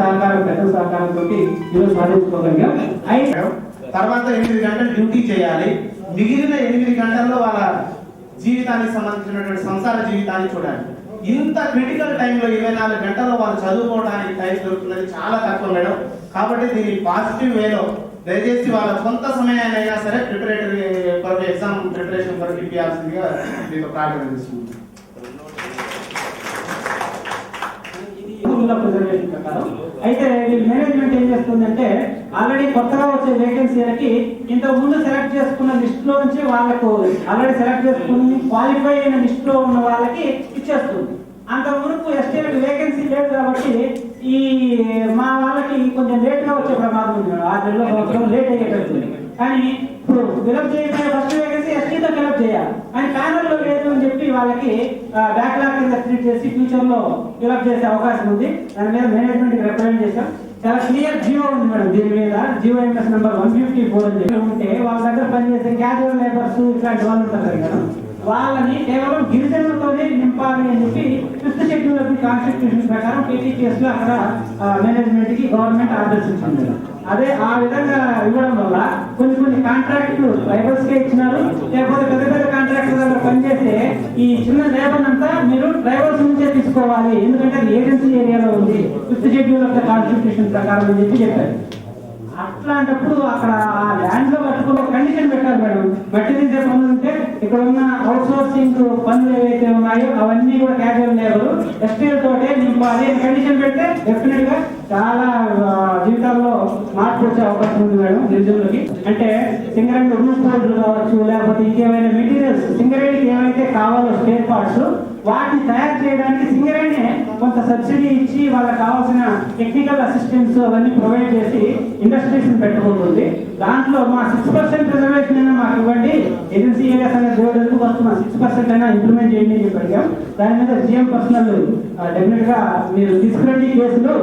సహకారం పెద్ద సహకారంతో ఈరోజు సాధించుకోగలిగాం. తర్వాత 8 గంటలు డ్యూటీ చేయాలి. మిగిలిన 8 గంటల్లో వాళ్ళ జీవితానికి సంబంధించినటువంటి సంసార జీవితాన్ని చూడాలి. ఇంత క్రిటికల్ టైంలో 24 గంటల్లో వాళ్ళు చదువుకోవడానికి టైం దొరుకుతున్నది చాలా తక్కువ మేడం. కాబట్టి దీన్ని పాజిటివ్ వేలో దయచేసి వాళ్ళ కొంత సమయాన్ని అయినా సరే ప్రిపరేటరీ కొరకు ఎగ్జామ్ ప్రిపరేషన్ కొరకు ఇవ్వాల్సిందిగా మీకు ప్రార్థన చేస్తున్నాను. అయితే మేనేజ్మెంట్ ఏం చేస్తుందంటే ఆల్రెడీ కొత్తగా వచ్చే వేకెన్సీలకి ఇంతకు ముందు సెలెక్ట్ చేసుకున్న లిస్ట్ లో నుంచి వాళ్ళకు ఆల్రెడీ సెలెక్ట్ చేసుకుని క్వాలిఫై అయిన లిస్ట్ లో ఉన్న వాళ్ళకి ఇచ్చేస్తుంది. అంత మునుపు ఎస్టీలకు వేకెన్సీ లేదు కాబట్టి ఈ మా వాళ్ళకి కొంచెం లేట్ గా వచ్చే ప్రమాదం ఉంది. 6 నెలల సంవత్సరం లేట్ అయ్యేటట్టుంది. కానీ ఇప్పుడు ఫిలప్ చేయకపోతే ఫస్ట్ వేకెన్సీ ఎస్టీతో ఫిలప్ చేయాలి. కానీ ప్యానల్ లో లేదు అని చెప్పి వాళ్ళకి బ్యాక్లాగ్ కింద ట్రీట్ చేసి ఫ్యూచర్ లో ఫిలప్ చేసే అవకాశం ఉంది. దాని మీద మేనేజ్మెంట్ రిప్రజెంట్ చేశాం. చాలా క్లియర్ జియో ఉంది మేడం. దీని మీద జియో ఎంఎస్ నెంబర్ 154 అని చెప్పి ఉంటే వాళ్ళ దగ్గర పనిచేసే క్యాజువల్ లేబర్స్ ఇట్లాంటి వాళ్ళు ఉంటారు కదా, వాళ్ళని కేవలం గిరిజనులతోనే నింపాలి అని చెప్పి 5th schedule of the constitution ప్రకారం కేటీపీఎస్ లో అక్కడ మేనేజ్మెంట్ కి గవర్నమెంట్ ఆర్డర్స్ ఇచ్చింది. అదే ఆ విధంగా ఇవ్వడం వల్ల కొన్ని కాంట్రాక్ట్లు ట్రైబల్స్ కే ఇచ్చినారు. లేకపోతే పెద్ద పెద్ద కాంట్రాక్టర్ దగ్గర పనిచేసే ఈ చిన్న లేబర్ అంతా మీరు ట్రైబల్స్ నుంచే తీసుకోవాలి, ఎందుకంటే అది ఏజెన్సీ ఏరియాలో ఉంది 5th schedule of the constitution ప్రకారం అని చెప్పారు. అట్లాంటప్పుడు అక్కడ ఆ ల్యాండ్ లో కట్టుకుని కండిషన్ పెట్టాలి మేడం. మట్టి తీసే పనులు ఉంటే ఇక్కడ ఉన్న అవుట్ సోర్సింగ్ పనులు ఏవైతే ఉన్నాయో అవన్నీ కూడా క్యాజువల్ లేబర్ ఎస్టీఎల్ తోటే నింపాలి అని కండిషన్ పెడితే డెఫినెట్ గా చాలా జీవితాల్లో మార్పు వచ్చే అవకాశం ఉంది మేడం గిరిజనులకి. అంటే సింగరేణి రూఫ్ బోర్డులు కావచ్చు, లేకపోతే ఇంకేమైనా మెటీరియల్స్ సింగరేణికి ఏవైతే కావాలో స్పేర్ పార్ట్స్ వాటిని తయారు చేయడానికి సింగరేణి కొంత సబ్సిడీ ఇచ్చి వాళ్ళకి కావాల్సిన టెక్నికల్ అసిస్టెన్స్ అవన్నీ ప్రొవైడ్ చేసి ఇండస్ట్రీస్ పెట్టుకుంటుంది. దాంట్లో మా 6% రిజర్వేషన్ అయినా మాకు ఇవ్వండి, ఏజెన్సీ ఏరియాస్ అనేది దేవుడు వస్తున్నా 6% అయినా ఇంప్లిమెంట్ చేయండి అని చెప్పాం. దాని మీద జిఎం పర్సనల్ డెఫినెట్ గా మీరు తీసుకురండి కేసులు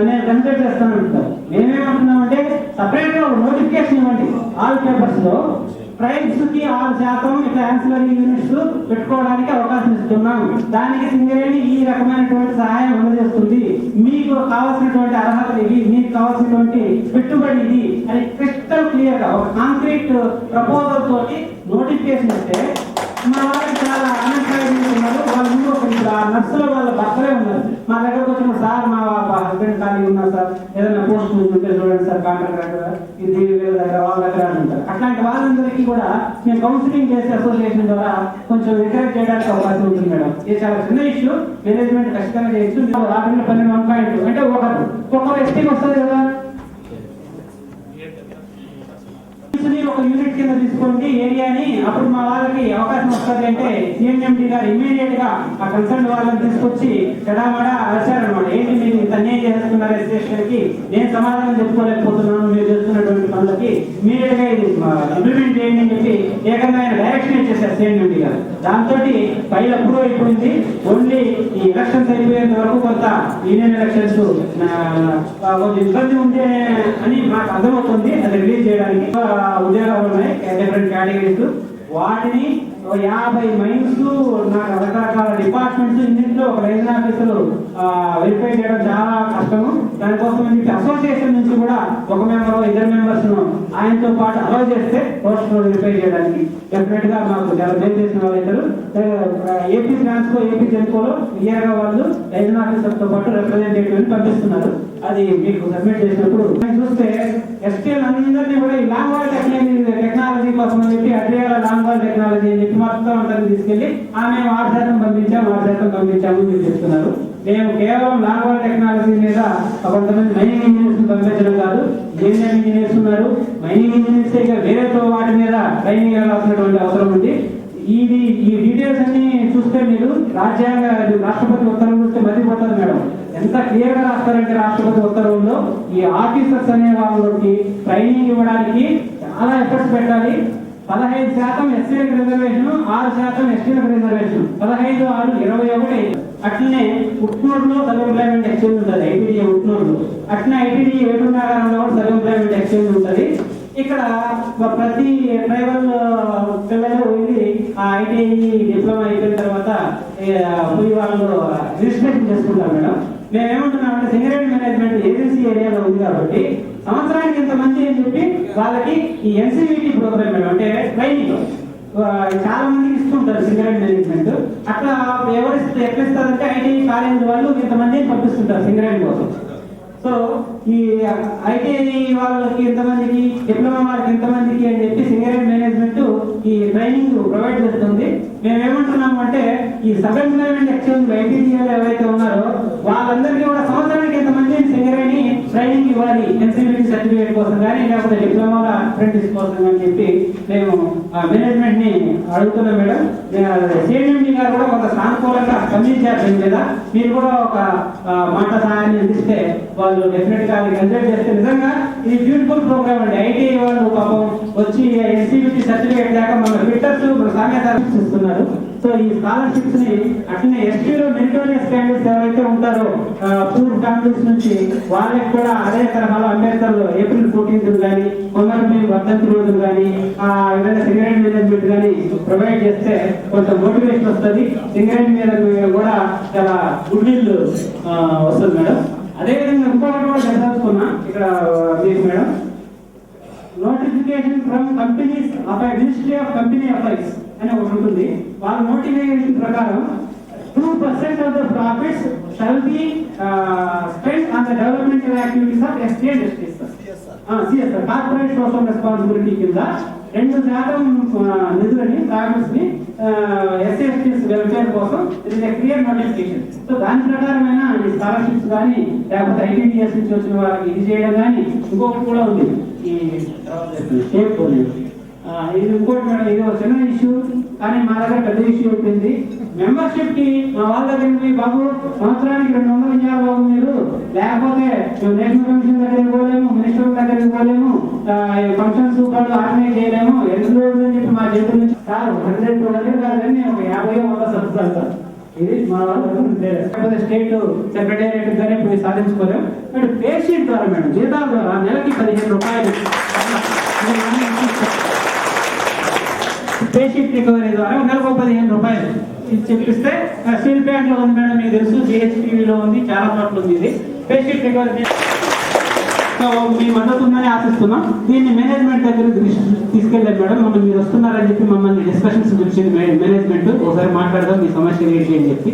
నేను కన్సిడర్ చేస్తాను అంటారు. మేమేమంటున్నామంటే సపరేట్ గా నోటిఫికేషన్ ఇవ్వండి. ఆల్ పేపర్స్ లో ట్రైబ్స్ కి 6% ఇట్లా యాన్సిలరీ యూనిట్స్ పెట్టుకోవడానికి అవకాశం ఇస్తున్నాం. దానికి సింగరేణి ఈ రకమైనటువంటి సహాయం అందజేస్తుంది. మీకు కావాల్సినటువంటి అర్హతలు ఇవి, మీకు కావాల్సినటువంటి పెట్టుబడి ఇది అని క్రిస్టల్ క్లియర్ గా ఒక కాంక్రీట్ ప్రపోజల్ తోటి నోటిఫికేషన్ ఇస్తే మా వాళ్ళకి చాలా అన్ఎంప్లాయ్మెంట్ ఉన్నారు. వాళ్ళ ముందు ఒక నర్సులో వాళ్ళ భర్తలే ఉన్నారు. మా దగ్గరకు వచ్చిన సార్ మా హస్బెండ్ ఖాళీ ఉన్నారు సార్, ఏదైనా పోస్ట్ ఉంటే చూడండి సార్, కాంట్రాక్టర్ ఇది దగ్గర వాళ్ళ దగ్గర అంటారు. అట్లాంటి వాళ్ళందరికీ కూడా మేము కౌన్సిలింగ్ చేసే అసోసియేషన్ ద్వారా కొంచెం ఎంకరేజ్ చేయడానికి అవకాశం ఉంటుంది మేడం. ఇది చాలా చిన్న ఇష్యూ, మేనేజ్మెంట్ ఖచ్చితంగా చేయొచ్చు. 12 అంటే ఒకరు ఎస్టీకి వస్తుంది కదా, ఒక యూనిట్ కింద తీసుకోండి ఏరియాని, అప్పుడు మా వాళ్ళకి అవకాశం వస్తుంది. అంటే సిఎంఎండి గారు ఇమీడియట్ గా ఆ కన్సర్న్ వాళ్ళని తీసుకొచ్చి చెడామడా వచ్చారనమాట. ఏంటి మీరు ఇంత అన్యాయం చేస్తున్నారు ఎస్ఎస్ఎల్ కి, నేను సమాధానం చెప్పుకోలేకపోతున్నాను మీరు చేస్తున్నటువంటి పనులకి, ఇమీడియట్ గా ఇది ఇంప్లిమెంట్ చేయండి అని చెప్పి ఏకంగా ఆయన డైరెక్షన్ ఇచ్చేసారు సిఎంఎండి గారు. దాంతో ఫైల్ అప్రూవ్ అయిపోయింది. ఓన్లీ ఈ ఎలక్షన్స్ అయిపోయేంత వరకు కొంత యూనియన్ ఎలక్షన్స్ కొంచెం ఇబ్బంది ఉంది అని మాకు అర్థమవుతుంది. అది రిలీజ్ చేయడానికి ఉద్యోగాలు ఉన్నాయి డిఫరెంట్ కేటగిరీస్. వాటిని 50 మైన్స్ రకరకాల డిపార్ట్మెంట్స్ ఇన్నింటిలో ఒక రీజన్ ఆఫీసర్ వెరిఫై చేయడం చాలా కష్టము. దానికోసం అసోసియేషన్ నుంచి కూడా ఒక మెంబర్ 2 మెంబర్స్ ఆయనతో పాటు అలౌ చేస్తే పోస్ట్ వెరిఫై చేయడానికి డెఫినెట్ గా మాకు చాలా మేలు చేసిన వాళ్ళు ఇద్దరు ఏపీ ట్రాన్స్కో ఏపీ జెన్కోలో క్లియర్ గా వాళ్ళు రీజన్ ఆఫీసర్ తో పాటు రిప్రజెంటేటివ్ పంపిస్తున్నారు. అది మీకు సబ్మిట్ చేసినప్పుడు చూస్తే ఎస్టీఎల్ అందరినీ కూడా ఈ లాంగ్ వాల్ టెక్నాలజీ కోసం అని చెప్పి అడ్రియాల లాంగ్ వాల్ టెక్నాలజీ అని చెప్పి మొత్తం అందరినీ తీసుకెళ్లి మేము 6% పంపించాము 6% పంపించాము అని చెప్తున్నారు. మేము కేవలం లాంగ్ వాల్ టెక్నాలజీ మీద కొంతమంది మైనింగ్ ఇంజనీర్స్ పంపించడం కాదు, ఇంజనీరింగ్ ఇంజనీర్స్ ఉన్నారు. మైనింగ్ ఇంజనీర్స్ ఇక వేరే వాటి మీద ట్రైనింగ్ ఇవ్వాల్సినటువంటి అవసరం ఉంది. ఈ డీటెయిల్స్ అన్ని చూస్తే మీరు రాష్ట్రపతి ఉత్తర్వులు చూస్తే మర్చిపోతారు మేడం. ఎంత క్లియర్ గా రాస్తారంటే రాష్ట్రపతి ఉత్తర్వుల్లో ఈ ఆఫీసర్స్ అనే వాళ్ళకి ట్రైనింగ్ ఇవ్వడానికి చాలా ఎఫర్ట్స్ పెట్టాలి. 15% ఎస్సీలకు రిజర్వేషన్, 6% ఎస్టీలకు రిజర్వేషన్, 15, 6, 21. అట్లనే ఉట్నూరులో సబ్ ఎంప్లాయ్మెంట్ ఎక్స్చేంజ్ ఉంటుంది ఐటీడీ ఉట్నూరులో. అట్లనే ఐటీడీ ఏటునగరంలో కూడా సబ్ ఎంప్లాయ్మెంట్ ఎక్స్చేంజ్ ఉంటుంది. ఇక్కడ ప్రతి ట్రైబల్ పిల్లలు వెళ్ళి ఆ ఐటీఐ డిప్లొమా అయిపోయిన తర్వాత పోయి వాళ్ళు రిజిస్ట్రేషన్ చేసుకుంటారు మేడం. మేము ఏమంటున్నామంటే సింగరేణి మేనేజ్మెంట్ ఏజెన్సీ ఏరియాలో ఉంది కాబట్టి సంవత్సరానికి ఇంతమంది అని చెప్పి వాళ్ళకి ఈ ఎన్సీవీటీ ప్రోగ్రామ్ మేడం అంటే ట్రైనింగ్ చాలా మందికి ఇస్తుంటారు సింగరేణి మేనేజ్మెంట్. అట్లా ఎవరు ఎట్లా ఇస్తారంటే ఐటీ కాలేజీ వాళ్ళు ఇంతమందిని పంపిస్తుంటారు సింగరేణి కోసం. సో ఈ ఐటీ వాళ్ళకి ఎంతమందికి, డిప్లొమా వాళ్ళకి ఎంతమందికి అని చెప్పి సింగరేణి మేనేజ్మెంట్ ఈ ట్రైనింగ్ ప్రొవైడ్ చేస్తుంది. మేము ఏమంటున్నాము అంటే ఈ సబ్ ఎంప్లాయ్మెంట్ ఎక్స్చేంజ్ ఐటీడీఏలు ఎవరైతే ఉన్నారో వాళ్ళందరికీ కూడా సంవత్సరానికి ఎంతమంది సింగరేణి ట్రైనింగ్ ఇవ్వాలి ఎన్సీబీటీ సర్టిఫికేట్ కోసం కానీ లేకపోతే డిప్లొమా అప్రెంటిస్ కోసం అని చెప్పి మేము మేనేజ్మెంట్ ని అడుగుతున్నాం మేడం. సిఎండి గారు కూడా కొంత సానుకూలంగా స్పందించారు దీని మీద. మీరు కూడా ఒక మాట సహాయాన్ని అందిస్తే వాళ్ళు డెఫినెట్ గా కన్సిడర్ చేస్తే నిజంగా ఇది బ్యూటిఫుల్ ప్రోగ్రామ్ అండి. ఐటీ వాళ్ళు పాపం వచ్చి ఎన్సీబీటీ సర్టిఫికేట్ దాకా మన ఫిట్టర్స్ మన సామ్యత ఇస్తున్నారు. సో ఈ స్కాలర్షిప్స్ ని అట్లనే ఎస్టీలో మెరిటోరియస్ క్యాండిడేట్స్ ఎవరైతే ఉంటారో పూర్ ఫ్యామిలీస్ నుంచి వాళ్ళకి కూడా అదే తరహాలో అంబేద్కర్ ఏప్రిల్ 14th కానీ కొందరు వర్ధంతి రోజులు కానీ విధంగా సింగరేణి మేనేజ్మెంట్ కానీ ప్రొవైడ్ చేస్తే కొంత మోటివేషన్ వస్తుంది. సింగరేణి మీద కూడా చాలా గుడ్ విల్ వస్తుంది మేడం. అదేవిధంగా ఇంకొకటి కూడా చదవకున్నా ఇక్కడ మీకు madam notification from companies ministry of company affairs అని ఒకటి ఉంటుంది. వాళ్ళ నోటిఫికేషన్ ప్రకారం 2% of the profits shall be spent on the developmental activities of estate justice. CSR corporate social responsibility కింద 2% నిధులని ప్రాఫిట్స్ ని ఎస్సీఎస్టీస్ వెల్ఫేర్ కోసం ఇది క్లియర్ నోటిఫికేషన్. సో దాని ప్రకారమైన ఈ స్కాలర్షిప్స్ కానీ లేకపోతే ఐటీడీఎస్ నుంచి వచ్చిన వారికి ఇది చేయడం కానీ ఇంకొకటి కూడా ఉంది. ఈ షేప్ ఇది ఇంకోటి మేడం, ఇది ఒక చిన్న ఇష్యూ కానీ మా దగ్గర పెద్ద ఇష్యూ ఉంటుంది. మెంబర్షిప్ కి మా వాళ్ళ దగ్గర బాబు సంవత్సరానికి 200 ఇవ్వాలి బాబు మీరు, లేకపోతే నేషనల్ కమిషన్ దగ్గరికి పోలేము, మినిస్టర్ దగ్గరికి పోలేము, ఫంక్షన్స్ ఆర్గనైజ్ చేయలేము, ఎందుకు అని చెప్పి మా చేతుల నుంచి సార్ 100 కాదని ఒక 50 సబ్సిడీ సార్. ఇది మా వాళ్ళ స్టేట్ సెక్రటేరియట్ గానే పోయి సాధించుకోలేము. బట్ పే షీట్ ద్వారా మేడం జీతాల ద్వారా నెలకి 15 రూపాయలు పే షీట్ రికవరీ ద్వారా నెలకు 15 రూపాయలు చెప్పిస్తే స్టీల్ ప్లాంట్ లో ఉంది మేడం, మీకు తెలుసు, బిహెచ్పిలో ఉంది, చాలా చోట్ల ఉంది. ఇది పే షీట్ రికవరీ మీ మద్దతు ఉందని ఆశిస్తున్నాం. దీన్ని మేనేజ్మెంట్ దగ్గర తీసుకెళ్ళారు మేడం. మమ్మల్ని మీరు వస్తున్నారని చెప్పి మమ్మల్ని డిస్కషన్స్ పిలిచింది మేనేజ్మెంట్. ఒకసారి మాట్లాడదాం మీ సమస్య ఏంటి అని చెప్పి.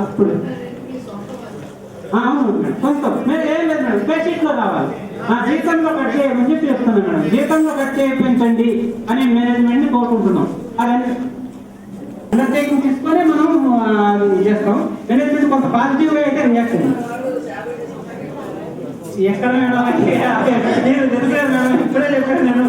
అప్పుడు అవును మేడం, కొంచెం మీరు ఏం లేదు మేడం, పే షీట్ లో కావాలి, జీతంలో కట్ చేయమని చెప్పి చెప్తున్నాం మేడం. జీతంలో కట్ చేయించండి అని మేనేజ్మెంట్ ని కోరుకుంటున్నాం. అదని అండర్టేకింగ్ తీసుకొని మనం చేస్తాం. మేనేజ్మెంట్ కొంత పాజిటివ్ గా అయితే రియాక్ట్ అయింది. ఎక్కడ మేడం నేను తెలియదు మేడం, ఇప్పుడే చెప్పాను నేను.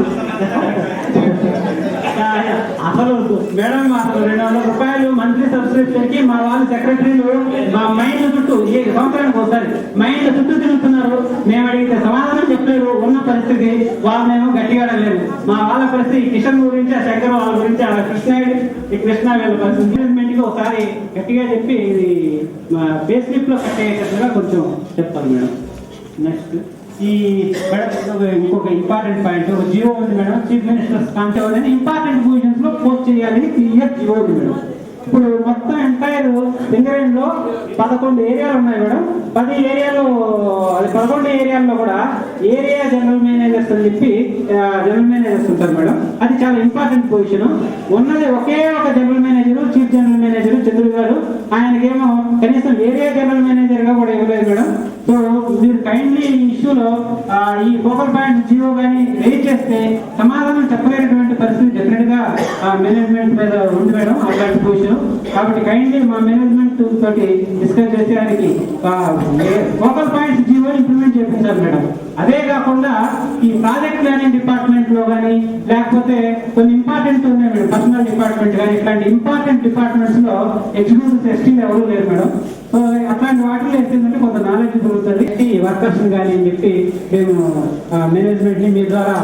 అసలు మేడం అసలు 200 రూపాయలు మంత్లీ సబ్స్క్రిప్షన్ కి మా వాళ్ళ సెక్రటరీలు మా మైండ్ చుట్టూ సంవత్సరానికి ఒకసారి మైండ్ చుట్టూ తిరుగుతున్నారు. మేము అడిగితే సమాధానం చెప్పలేరు. ఉన్న పరిస్థితి వాళ్ళేమో గట్టిగా అడగలేదు. మా వాళ్ళ పరిస్థితి కిషన్ గురించి, ఆ శంకర్ వాళ్ళ గురించి, ఆ కృష్ణ వీళ్ళ పరిస్థితి మేనేజ్మెంట్ కి ఒకసారి గట్టిగా చెప్పి ఇది పే స్లిప్ లో కట్టేటట్టుగా కొంచెం చెప్తాను మేడం. నెక్స్ట్ ఈ ఇంకొక ఇంపార్టెంట్ పాయింట్, ఒక జియో ఉంది మేడం, చీఫ్ మినిస్టర్స్ కాన్సెప్ట్ అనేది ఇంపార్టెంట్ పొజిషన్స్ లో పోస్ట్ చేయాలని క్లియర్ జియో ఉంది మేడం. ఇప్పుడు మొత్తం ఎంటైర్ సింగరేణిలో 11 ఏరియాలు ఉన్నాయి మేడం. 10 ఏరియాలో 11 ఏరియాల్లో కూడా ఏరియా జనరల్ మేనేజర్స్ అని చెప్పి జనరల్ మేనేజర్స్ ఉంటారు మేడం. అది చాలా ఇంపార్టెంట్ పొజిషన్. ఉన్నది ఒకే ఒక general manager, chief general manager చంద్రుడు గారు. ఆయనకేమో కనీసం ఏరియా జనరల్ మేనేజర్ గా కూడా ఇవ్వలేదు మేడం. సో మీరు కైండ్లీ ఈ ఇష్యూలో ఈ ఫోకల్ పాయింట్ జియో కానీ రేజ్ చేస్తే సమాధానం చెప్పలేనటువంటి పరిస్థితి డెఫినెట్ గా మేనేజ్మెంట్ మీద ఉంది మేడం, అలాంటి పొజిషన్. కాబట్టి కైండ్లీ మా మేనేజ్మెంట్ తోటి డిస్కస్ చేసేదానికి ఫోకల్ పాయింట్స్ జియో ఇంప్లిమెంట్ చేపించాలి మేడం. అదే కాకుండా ఈ ప్రాజెక్ట్ ప్లానింగ్ డిపార్ట్మెంట్ లో కానీ లేకపోతే కొన్ని ఇంపార్టెంట్ ఉన్నాయి మేడం, పర్సనల్ డిపార్ట్మెంట్ కానీ ఇట్లాంటి ఇంపార్టెంట్ డిపార్ట్మెంట్స్ లో ఎగ్జిక్యూటివ్ ఎస్టీలు ఎవరు లేరు మేడం. సో అట్లాంటి వాటిలో ఏంటంటే కొంత నాలెడ్జ్ దొరుకుతుంది వర్కర్స్ కానీ అని చెప్పి మేము మేనేజ్మెంట్ ని మీ ద్వారా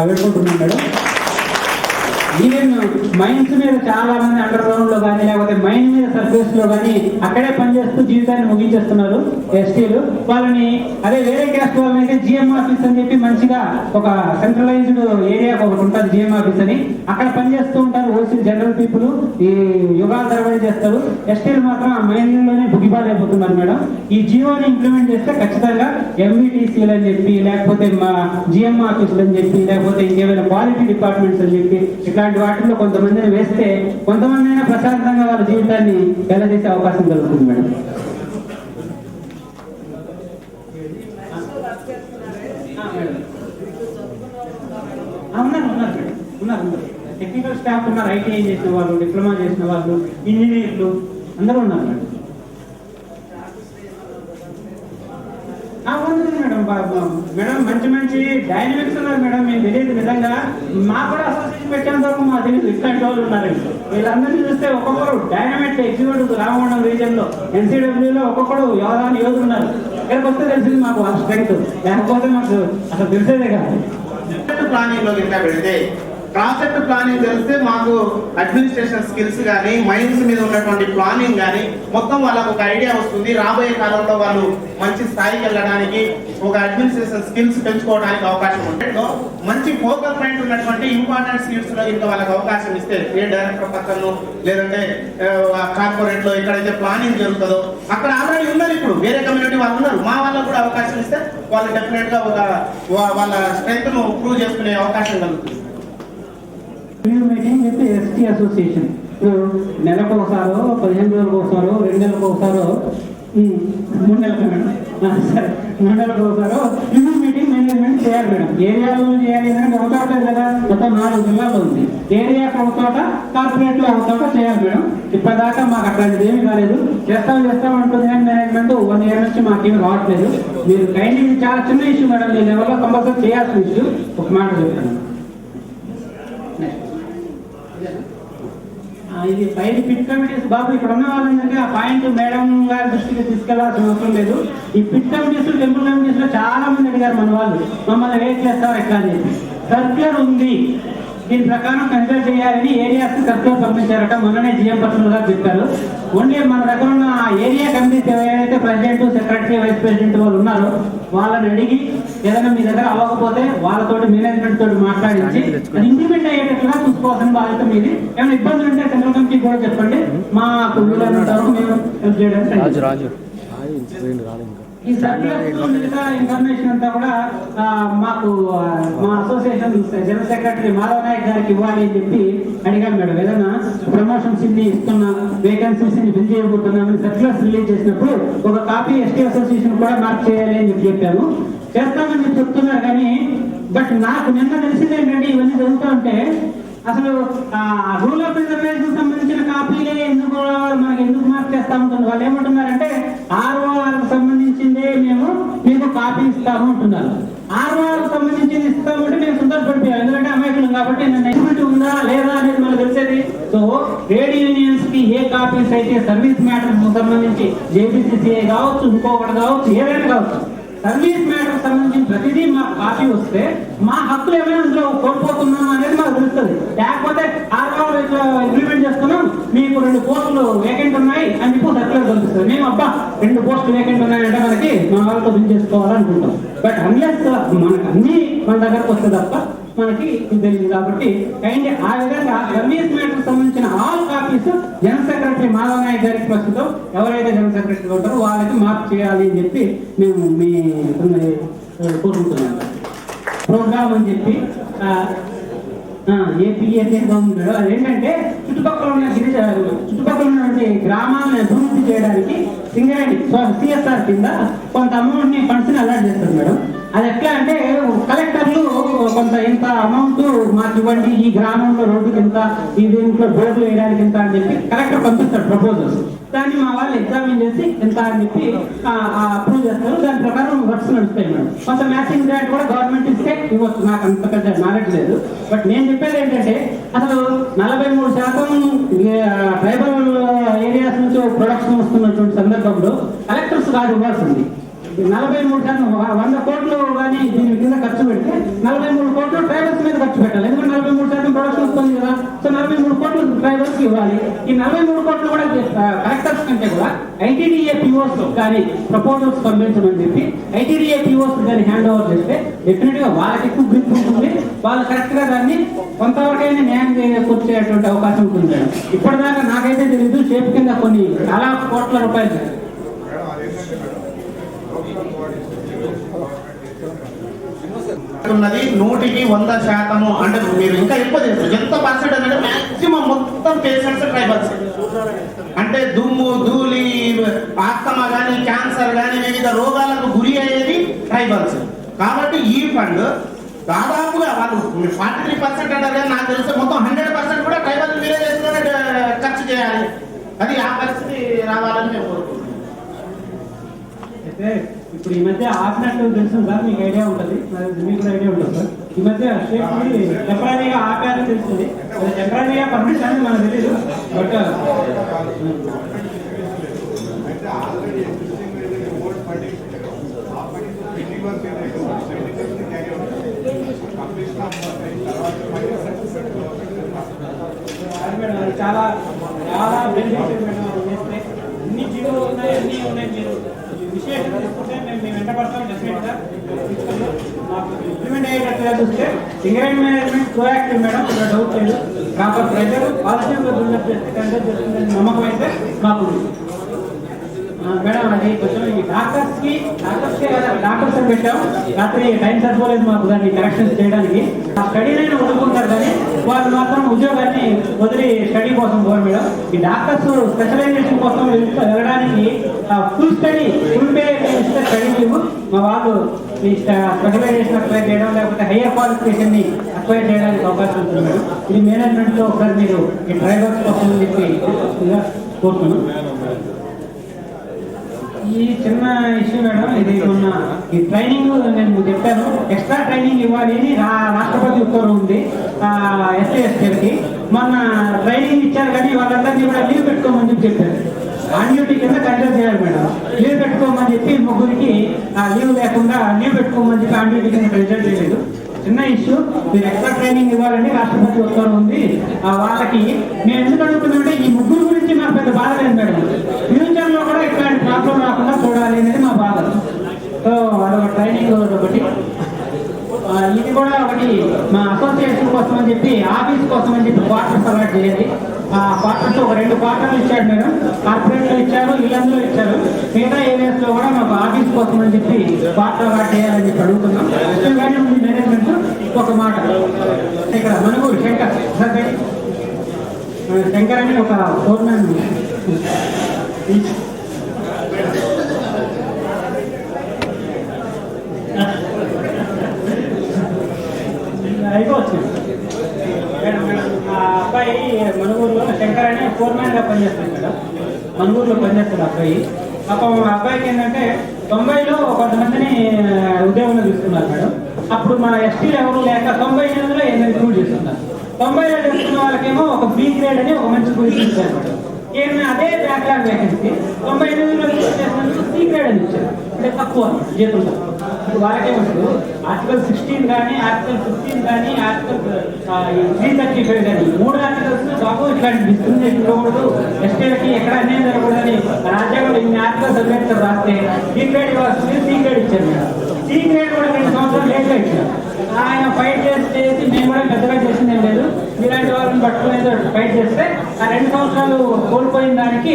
వేడుకుంటున్నాం మేడం. ఈవెన్ మైన్స్ మీద చాలా మంది అండర్ గ్రౌండ్ లో కానీ లేకపోతే మైన్ మీద సర్ఫేస్ లో కానీ అక్కడే పనిచేస్తూ జీవితాన్ని ముగించేస్తున్నారు ఎస్టీలు. వాళ్ళని అదే వేరే క్యాస్ట్ వాళ్ళని అయితే జిఎం ఆఫీస్ అని చెప్పి మంచిగా ఒక సెంట్రలైజ్డ్ ఏరియా ఒకటి ఉంటుంది జిఎం ఆఫీస్ అని, అక్కడ పనిచేస్తూ ఉంటారు ఓసీ జనరల్ పీపుల్, ఈ యుగాల తరబడి చేస్తారు. ఎస్టీలు మాత్రం ఆ మైన్ లోనే బుగిబాలైపోతున్నారు మేడం. ఈ జియోని ఇంప్లిమెంట్ చేస్తే ఖచ్చితంగా ఎంబీటీసీలు అని చెప్పి లేకపోతే మా జిఎం ఆఫీసులు అని చెప్పి లేకపోతే ఇంకేమైనా క్వాలిటీ డిపార్ట్మెంట్స్ అని చెప్పి ఇట్లాంటి వాటిల్లో కొంతమందిని వేస్తే కొంతమంది అయినా ప్రశాంతంగా వాళ్ళ జీవితాన్ని వెల్లదీసే అవకాశం కలుగుతుంది మేడం. ఉన్నారు టెక్నికల్ స్టాఫ్ ఉన్నారు, ఐటీఐ చేసిన వాళ్ళు, డిప్లొమా చేసిన వాళ్ళు, ఇంజనీర్లు అందరూ ఉన్నారు మేడం. మేడం మంచి మంచి డైనమిక్స్ ఉన్నారు మేడం. మేము తెలియదు నిజంగా, మాకు కూడా అసోసియేషన్ పెట్టేంత వరకు మాకు తెలియదు ఇట్లాంటి వాళ్ళు ఉన్నారు. వీళ్ళందరినీ చూస్తే ఒక్కొక్కరు డైనమిక్ ఎగ్జిక్యూటివ్ రామగుండం రీజియన్ లో ఎన్సీడబ్ల్యూలో ఒక్కొక్కరు యోధులు ఉన్నారు. ఇక్కడికి వస్తే తెలిసింది మాకు వాళ్ళ స్ట్రెంగ్త్, లేకపోతే మాకు అసలు తెలిసేదే కాదు. ప్లానింగ్ లో కింద పెడితే కాన్సెప్ట్ ప్లానింగ్ తెలిస్తే మాకు అడ్మినిస్ట్రేషన్ స్కిల్స్ కానీ మైండ్స్ మీద ఉన్నటువంటి ప్లానింగ్ కానీ మొత్తం వాళ్ళకు ఒక ఐడియా వస్తుంది. రాబోయే కాలంలో వాళ్ళు మంచి స్థాయికి వెళ్ళడానికి ఒక అడ్మినిస్ట్రేషన్ స్కిల్స్ పెంచుకోవడానికి అవకాశం ఉంటుంది. మంచి ఫోకల్ పాయింట్ ఉన్నటువంటి ఇంపార్టెంట్ స్కిల్స్ లో ఇంకా వాళ్ళకి అవకాశం ఇస్తే ఏ డైరెక్టర్ పక్కన లేదంటే కార్పొరేట్ లో ఎక్కడైతే ప్లానింగ్ జరుగుతుందో అక్కడ ఆల్రెడీ ఉన్నారు. ఇప్పుడు వేరే కమ్యూనిటీ వాళ్ళు ఉన్నారు, మా వాళ్ళకు కూడా అవకాశం ఇస్తే వాళ్ళు డెఫినెట్ గా ఒక వాళ్ళ స్ట్రెంగ్త్ ను ప్రూవ్ చేసుకునే అవకాశం కలుగుతుంది. మీటింగ్ విత్ ఎస్టీ అసోసియేషన్ నెలకు ఒకసారో 15 రోజులకు ఒకసారో 2 నెలలకు ఒకసారో 3 నెలలకు మేడం సరే 3 నెలలకు ఒకసారో రివ్యూ మీటింగ్ మేనేజ్మెంట్ చేయాలి మేడం. ఏరియాలో చేయాలి అంటే ఒక చోట కదా, మొత్తం 4 జిల్లాల్లో ఉంది. ఏరియాకి ఒక చోట, కార్పొరేట్ లో ఒక చోట చేయాలి మేడం. ఇప్పటిదాకా మాకు అట్లాంటిది ఏమీ కాలేదు. చేస్తాం అంటుంది కానీ మేనేజ్మెంట్ 1 year నుంచి మాకేమీ రావట్లేదు. మీరు కైండ్లీ చాలా చిన్న ఇష్యూ మేడం, ఈ లెవెల్లో కంపల్సరీ చేయాల్సిన ఇష్యూ. ఒక మాట చెప్తాను, ఇది పైన పిట్ కమిటీస్ బాబు ఇక్కడ ఉన్న వాళ్ళు ఏంటంటే ఆ పాయింట్ మేడం గారి దృష్టికి తీసుకెళ్లాల్సిన అవసరం లేదు. ఈ పిట్ కమిటీస్ టెంపుల్ కమిటీస్ లో చాలా మంది అడిగారు మన వాళ్ళు, మమ్మల్ని వెయిట్ చేస్తారు ఎట్లా అని చెప్పి. సర్క్యులర్ ఉంది, దీని ప్రకారం కన్సిడర్ చేయాలని ఏరియాస్ సర్క్యులర్ పంపించారట. మొన్ననే జిఎం పర్సనల్ గా చెప్పారు. ఓన్లీ మన దగ్గర ఉన్న ఏరియా కమిటీస్ ఏదైతే ప్రెసిడెంట్, సెక్రటరీ, వైస్ ప్రెసిడెంట్ వాళ్ళు ఉన్నారో వాళ్ళని అడిగి ఏదైనా మీ దగ్గర అవ్వకపోతే వాళ్ళతోటి మేనేజ్మెంట్ తోటి మాట్లాడించి అది ఇంప్లిమెంట్ అయ్యేటట్లుగా చూసుకోవాల్సిన బాధ్యత మీది. ఏమైనా ఇబ్బందులు ఉంటే సెంట్రల్ కమిటీ కూడా చెప్పండి, మా వీలైనంత వరకు మేము హెల్ప్ చేయడానికి. ఈ సర్క్యులర్ మిగతా ఇన్ఫర్మేషన్ అంతా కూడా మాకు మా association general secretary Madhav Nayak గారికి ఇవ్వాలి అని చెప్పి అడిగాను మేడం. ఏదైనా ప్రమోషన్స్ ని ఇస్తున్నా, వేకెన్సీస్ ని ఫిల్ చేయబోతున్నామని సర్క్యులర్స్ రిలీజ్ చేసినప్పుడు ఒక కాపీ ఎస్టీ అసోసియేషన్ కూడా మార్క్ చేయాలి అని చెప్పాము. చేస్తామని చెప్పి చెప్తున్నారు కానీ బట్ నాకు నిన్న తెలిసింది ఏంటంటే ఇవన్నీ చదువుతూ ఉంటే అసలు రూల్ ఆఫ్ రిజర్వేషన్ సంబంధించిన కాపీలే ఎందుకు మనకి ఎందుకు మార్క్ చేస్తా ఉంటుంది. వాళ్ళు ఏమంటున్నారంటే ఆర్ఓఆర్కి సంబంధించిందే మేము మీకు కాపీ ఇస్తాము అంటున్నారు. ఆర్ఓఆర్కి సంబంధించింది ఇస్తామంటే మేము సంతోషపడిపోయాం, ఎందుకంటే అమాయకులం కాబట్టి ఎలిజిబిలిటీ ఉందా లేదా అనేది మనకు తెలిసేది. సో ట్రేడ్ యూనియన్స్ కి ఏ కాపీస్ అయితే సర్వీస్ మ్యాటర్స్ సంబంధించి జేపీసీసీఐ కావచ్చు, ఇంకొకటి కావచ్చు, ఏదైనా కావచ్చు, సర్వీస్ మ్యాటర్ సంబంధించిన ప్రతిదీ మాకు కాపీ వస్తే మా హక్కులు ఏమైనా అందులో కోల్పోతున్నాం అనేది మాకు తెలుస్తుంది. లేకపోతే ఆర్ఆర్ ఇట్లా ఇంప్లిమెంట్ చేస్తున్నాం, మీకు 2 పోస్టులు వేకెంట్ ఉన్నాయి అని చెప్పి సర్క్యులర్ కనిపిస్తుంది. మేము అబ్బా 2 పోస్టులు వేకెంట్ ఉన్నాయంటే మనకి మా వాళ్ళతో బిల్ చేసుకోవాలనుకుంటాం. బట్ అన్లెస్ మనకు అన్ని మన దగ్గరకు వస్తే తప్ప మనకి తెలియదు. కాబట్టి ఆ విధంగా సర్వీస్ మ్యాటర్ సంబంధించిన all copies general secretary Madhav Nayak గారికి ప్రస్తుతం ఎవరైతే జనరల్ సెక్రటరీ ఉంటారో వాళ్ళకి మార్క్ చేయాలి అని చెప్పి మేము మీ కోరుకుంటున్నాం. ప్రోగ్రామ్ అని చెప్పి ఏపీఎస్ఏ గవర్నమెంట్ అదేంటంటే చుట్టుపక్కల ఉన్నటువంటి గ్రామాలను అభివృద్ధి చేయడానికి సింగరేణి సిఎస్ఆర్ కింద కొంత అమౌంట్ ని ఫండ్స్ ని అలాట్ చేస్తారు మేడం. అది ఎట్లా అంటే కలెక్టర్లు కొంత ఇంత అమౌంట్ మాకు ఇవ్వండి, ఈ గ్రామంలో రోడ్డుకి ఇంత, ఈ దీంట్లో బోర్డు వేయడానికి ఇంత అని చెప్పి కలెక్టర్ పంపిస్తాడు ప్రపోజల్స్. దాన్ని మా వాళ్ళు ఎగ్జామిన్ చేసి ఎంత అని చెప్పి అప్రూవ్ చేస్తారు. దాని ప్రకారం వర్క్స్ నడుస్తాయి మేడం. కొంత మ్యాచింగ్ గ్రాంట్ కూడా గవర్నమెంట్ ఇస్తే ఇవ్వచ్చు, నాకు అంత పెద్ద నాలెడ్జ్ లేదు. బట్ నేను చెప్పేది ఏంటంటే అసలు 43% ట్రైబల్ ఏరియాస్ నుంచి ప్రొడక్షన్ వస్తున్నటువంటి సందర్భంలో కలెక్టర్స్ కాదు ఇవ్వాల్సింది. 43% 100 కోట్లు కానీ దీని కింద ఖర్చు పెడితే 43 కోట్లు ట్రైబల్స్ మీద ఖర్చు పెట్టాలి. ఎందుకంటే 43% ప్రొడక్షన్ వస్తుంది కదా. డ్రైవర్స్ ఇవ్వాలి. ఈ 43 కోట్లు కూడా కలెక్టర్స్ కంటే కూడా ఐటీడీఏ పిఓస్ కానీ ప్రపోజల్స్ పంపించమని చెప్పి ఐటీడీఏ పిఓస్ దాన్ని హ్యాండ్ ఓవర్ చేస్తే డెఫినెట్ గా వాళ్ళకి ఎక్కువ గ్రిప్ ఉంటుంది. వాళ్ళు కరెక్ట్ గా దాన్ని కొంతవరకైనా న్యాయం చేకూర్చేటువంటి అవకాశం ఉంటుంది మేడం. ఇప్పటిదాకా నాకైతే తెలియదు షేప్ కింద కొన్ని చాలా కోట్ల రూపాయలు ఉన్నది 100%. అంటే మీరు ఇంకా ఎక్కువ చేస్తారు. ఎంత పర్సెంట్ అనేది మాక్సిమం మొత్తం పేషెంట్స్ ట్రైబల్స్. అంటే దుమ్ము ధూళి ఆస్తమా కానీ క్యాన్సర్ కానీ వివిధ రోగాలకు గురి అయ్యేది ట్రైబల్స్. కాబట్టి ఈ ఫండ్ దాదాపుగా వాళ్ళు 43% అంటారు కానీ నాకు తెలిసి మొత్తం 100% కూడా ట్రైబల్ విలేజెస్ లోనే ఖర్చు చేయాలి. అది ఆ పరిస్థితి రావాలని మేము కోరుకుంటున్నాం. అయితే ఇప్పుడు ఈ మధ్య ఆపినట్టు తెలుసు సార్, మీకు ఐడియా ఉంటుంది, మీకు కూడా ఐడియా ఉంటుంది సార్. ఈ మధ్య టెంపరీగా ఆపారని తెలుస్తుంది. అది టెంపరీగా పర్మిషన్ అని మనకు తెలియదు. బట్ చాలా చాలా బెనిఫిట్ మేడం చేస్తే అన్ని జీవోలు ఉన్నాయి, అన్నీ ఉన్నాయి. మీరు విశేషం తీసుకుంటే మేము వెంట పడతాం. డెఫినెట్గా మాకు ఇంప్లిమెంట్ అయ్యేటట్టుగా చూస్తే Singareni management proactive madam, doubt లేదు. ప్రాపర్ ప్రెజర్ పాజిటివ్గా బిల్డప్ చేస్తే కన్సిడర్ చేస్తుందని నమ్మకం అయితే మాకు మేడం. అది కొంచెం ఈ డాక్టర్స్కే కదా డాక్టర్స్ అని పెట్టాం. రాత్రి టైం సరిపోలేదు మాకు దాన్ని కరెక్షన్స్ చేయడానికి. ఆ స్టడీనైనా వదులుకుంటారు కానీ వాళ్ళు మాత్రం ఉద్యోగాన్ని వదిలి స్టడీ కోసం పోరు మేడం. ఈ డాక్టర్స్ స్పెషలైజేషన్ కోసం వెళ్ళడానికి ఫుల్ స్టడీ ఫుల్ పే ఇస్తే స్టడీ లీవ్ మా వాళ్ళు ఈ స్పెషలైజేషన్ అప్లై చేయడం లేకపోతే హయ్యర్ క్వాలిఫికేషన్ ని అప్లై చేయడానికి అవకాశం ఉంటుంది మేడం. ఇది మేనేజ్మెంట్ లో ఒకసారి మీరు ఈ డ్రైవర్స్ కోసం చెప్పి కోరుతున్నాను. ఈ చిన్న ఇష్యూ మేడం, ఇది మొన్న ఈ ట్రైనింగ్ నేను చెప్పాను, ఎక్స్ట్రా ట్రైనింగ్ ఇవ్వాలి అని రాష్ట్రపతి ఉత్తర్వు ఉంది ఎస్సీ ఎస్టీలకి. మొన్న ట్రైనింగ్ ఇచ్చారు కానీ వాళ్ళందరినీ కూడా లీవ్ పెట్టుకోమని చెప్పారు. ఆన్ డ్యూటీ కింద కన్సిడర్ చేయాలి మేడం. లీవ్ పెట్టుకోమని చెప్పి ముగ్గురికి ఆ లీవ్ లేకుండా లీవ్ పెట్టుకోమని చెప్పి ఆన్ డ్యూటీ కింద కన్సిడర్ చేయలేదు. చిన్న ఇష్యూ, మీరు ఎక్స్ట్రా ట్రైనింగ్ ఇవ్వాలని రాష్ట్రపతి ఉత్తర్వు ఉంది. వాళ్ళకి మేము ఎందుకు అడుగుతున్నామంటే ఈ ముగ్గురు గురించి నాకు పెద్ద బాధ లేదు మేడం. ఫ్యూచర్ లో కూడా ఇట్లాంటి ప్రాబ్లం రాకుండా చూడాలి అనేది మా బాధ. సో అదొక ట్రైనింగ్ ఒకటి. ఇది కూడా ఒకటి మా అసోసియేషన్ కోసం అని చెప్పి ఆఫీస్ కోసం అని చెప్పి క్వార్టర్స్ అలాట్ చేయాలి. ఆ క్వార్టర్స్ ఒక 2 క్వార్టర్లు ఇచ్చాడు మేడం. కార్పొరేట్ లో ఇచ్చారు, ఇళ్ళందులో ఇచ్చారు. మిగతా ఏరియాస్ లో కూడా మాకు ఆఫీస్ కోసం అని చెప్పి క్వార్టర్ అలాట్ చేయాలని చెప్పి అడుగుతున్నాం. కానీ ఉంది మేనేజ్మెంట్. ఒక మాట, ఇక్కడ మనుగూరు శంకర్ అని ఒక ఫోర్మెన్ అయిపోవచ్చు. ఆ అబ్బాయి మనుగూరులో శంకర్ అని ఫోర్మెన్ గా పనిచేస్తాడు మేడం. మనుగూరులో పనిచేస్తాడు అబ్బాయి. పాపం అబ్బాయికి ఏంటంటే 90లో కొంతమందిని ఉద్యోగంలో తీసుకున్నారు మేడం. అప్పుడు మన ఎస్టీలు ఎవరు లేక 98లో రిక్రూట్ చేస్తున్నారు. 90లో చేస్తున్న వాళ్ళకేమో ఒక బి గ్రేడ్ అని ఒక మంచి పొజిషన్ ఇచ్చారు మేడం. ఏమైనా అదే బ్యాక్లాగ్ వేకెన్సీ 98లో చేసినందుకు సి గ్రేడ్ అని ఇచ్చారు. అంటే తక్కువ జీతం. వాళ్ళకేమో ఆర్టికల్ 16 కానీ ఆర్టికల్ 15 కానీ ఆర్టికల్ 335 కానీ 3 ఆర్టికల్స్ బాబు ఇట్లాంటి డిస్క్రిమినేషన్ ఇవ్వకూడదు, ఎస్టీలకి ఎక్కడ అన్యాయం జరగకూడదని రాజ్యాంగంలో ఇన్ని ఆర్టికల్స్ అంబేద్కర్ రాస్తే సి గ్రేడ్ ఇవ్వాల్సింది సి గ్రేడ్ ఇచ్చారు మేడం. సి గ్రేడ్ కూడా 2 సంవత్సరాలు లేట్గా ఇచ్చారు. ఆయన ఫైట్ చేసి మేము కూడా పెద్దగా చేసింది ఏం లేదు, ఇలాంటి వాళ్ళని పట్టుకునేది ఫైట్ చేస్తే ఆ 2 సంవత్సరాలు కోల్పోయిన దానికి